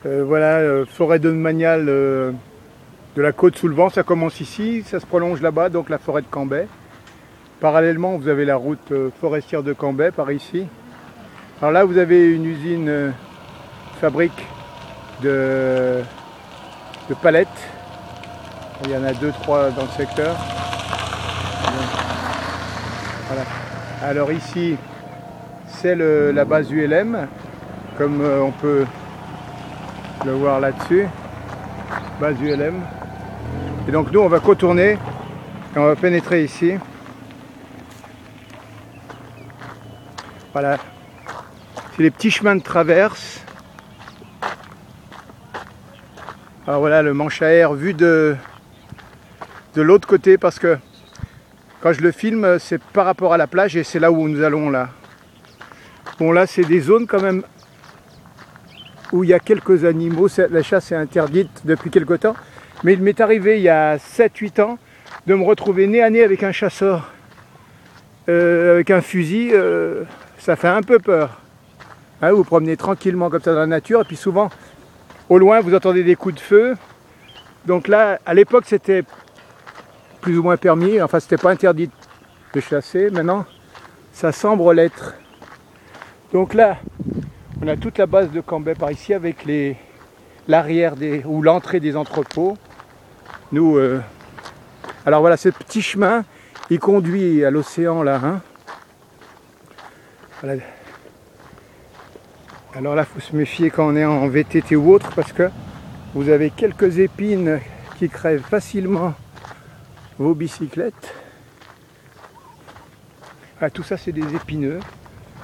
Voilà, forêt de Manial de la côte sous le vent, ça commence ici, ça se prolonge là-bas, donc la forêt de Cambrai. Parallèlement, vous avez la route forestière de Cambrai par ici. Alors là, vous avez une usine fabrique de palettes. Il y en a 2-3 dans le secteur. Voilà. Alors ici, c'est la base ULM, comme on peut le voir là-dessus, base ULM. Et donc nous, on va contourner et on va pénétrer ici. Voilà, c'est les petits chemins de traverse. Alors voilà, le manche à air vu de l'autre côté, parce que quand je le filme, c'est par rapport à la plage et c'est là où nous allons là. Bon, là, c'est des zones quand même où il y a quelques animaux. La chasse est interdite depuis quelque temps. Mais il m'est arrivé il y a 7-8 ans de me retrouver nez à nez avec un chasseur, avec un fusil. Ça fait un peu peur. Hein, vous promenez tranquillement comme ça dans la nature et puis souvent, au loin, vous entendez des coups de feu. Donc là, à l'époque, c'était plus ou moins permis. Enfin, c'était pas interdit de chasser. Maintenant, ça semble l'être. Donc là, on a toute la base de Cambrai par ici avec l'arrière ou l'entrée des entrepôts. Nous, alors voilà, ce petit chemin, il conduit à l'océan là. Hein. Voilà. Alors là, il faut se méfier quand on est en VTT ou autre, parce que vous avez quelques épines qui crèvent facilement vos bicyclettes. Ah, tout ça, c'est des épineux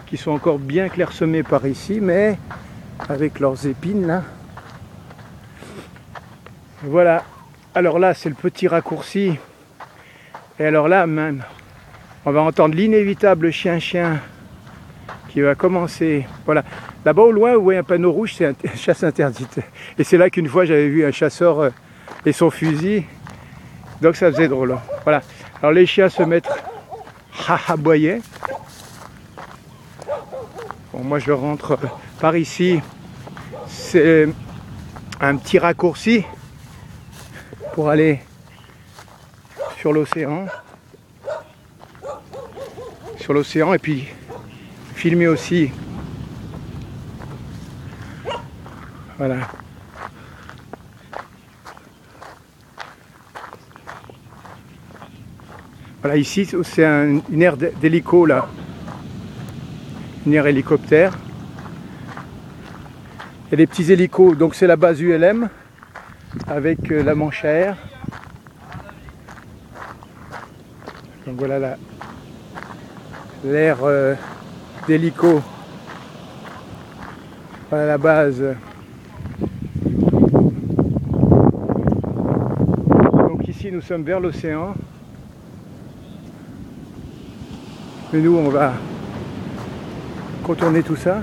qui sont encore bien clairsemés par ici, mais avec leurs épines là. Voilà. Alors là, c'est le petit raccourci. Et alors là, même, on va entendre l'inévitable chien-chien qui va commencer. Voilà. Là-bas au loin, vous voyez un panneau rouge, c'est chasse interdite. Et c'est là qu'une fois, j'avais vu un chasseur et son fusil. Donc ça faisait drôle. Voilà. Alors les chiens se mettent à aboyer. Bon, moi je rentre par ici. C'est un petit raccourci pour aller sur l'océan. Sur l'océan et puis filmer aussi. Voilà. Voilà, ici c'est une aire d'hélico là. Une aire hélicoptère. Il y a des petits hélicos, donc c'est la base ULM avec la manche à air. Donc voilà l'aire d'hélico. Voilà la base. Donc ici nous sommes vers l'océan. Mais nous on va contourner tout ça.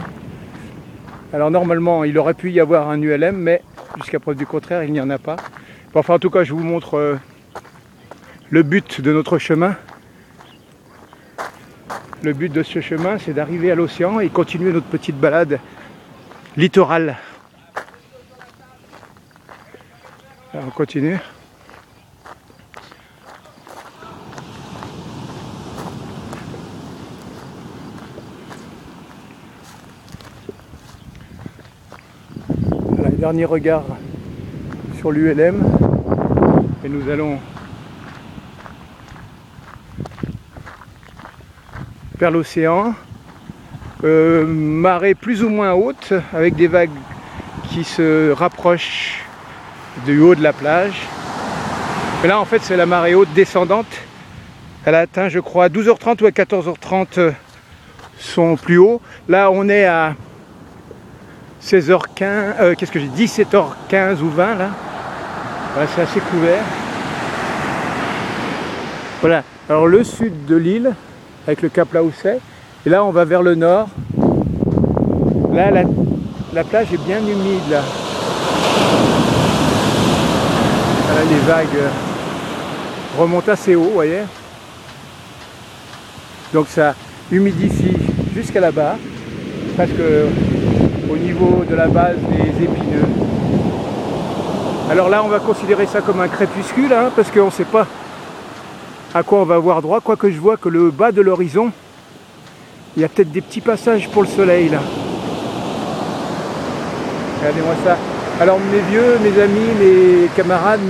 Alors normalement il aurait pu y avoir un ULM, mais jusqu'à preuve du contraire il n'y en a pas. Bon, enfin en tout cas je vous montre le but de notre chemin. Le but de ce chemin, c'est d'arriver à l'océan et continuer notre petite balade littorale. Alors on continue. Voilà, dernier regard sur l'ULM et nous allons vers l'océan, marée plus ou moins haute avec des vagues qui se rapprochent du haut de la plage. Mais là en fait c'est la marée haute descendante. Elle a atteint je crois à 12h30 ou à 14h30 son plus haut. Là on est à 16h15, qu'est-ce que j'ai, 17h15 ou 20 là. Voilà, c'est assez couvert. Voilà, alors le sud de l'île avec le cap là où c'est, et là on va vers le nord. Là la plage est bien humide là. Voilà, les vagues remontent assez haut, vous voyez. Donc ça humidifie jusqu'à là-bas, presque au niveau de la base des épineux. Alors là, on va considérer ça comme un crépuscule, hein, parce qu'on ne sait pas à quoi on va avoir droit, quoique je vois que le bas de l'horizon, il y a peut-être des petits passages pour le soleil là. Regardez-moi ça. Alors mes vieux, mes amis, mes camarades,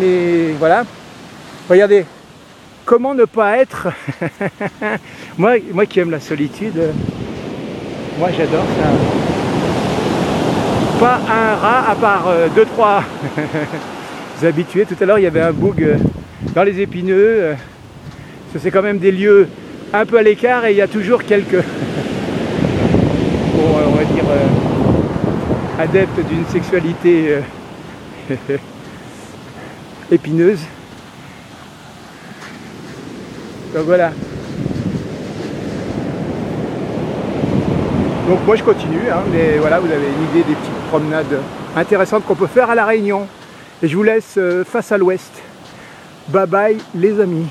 voilà. Regardez, comment ne pas être... moi qui aime la solitude, moi j'adore ça. Pas un rat à part 2-3 habitués. Tout à l'heure il y avait un boug dans les épineux. C'est quand même des lieux un peu à l'écart et il y a toujours quelques bon, on va dire adeptes d'une sexualité épineuse. Donc voilà. Donc moi je continue, hein, mais voilà, vous avez une idée des petites promenades intéressantes qu'on peut faire à La Réunion. Et je vous laisse face à l'ouest. Bye bye les amis.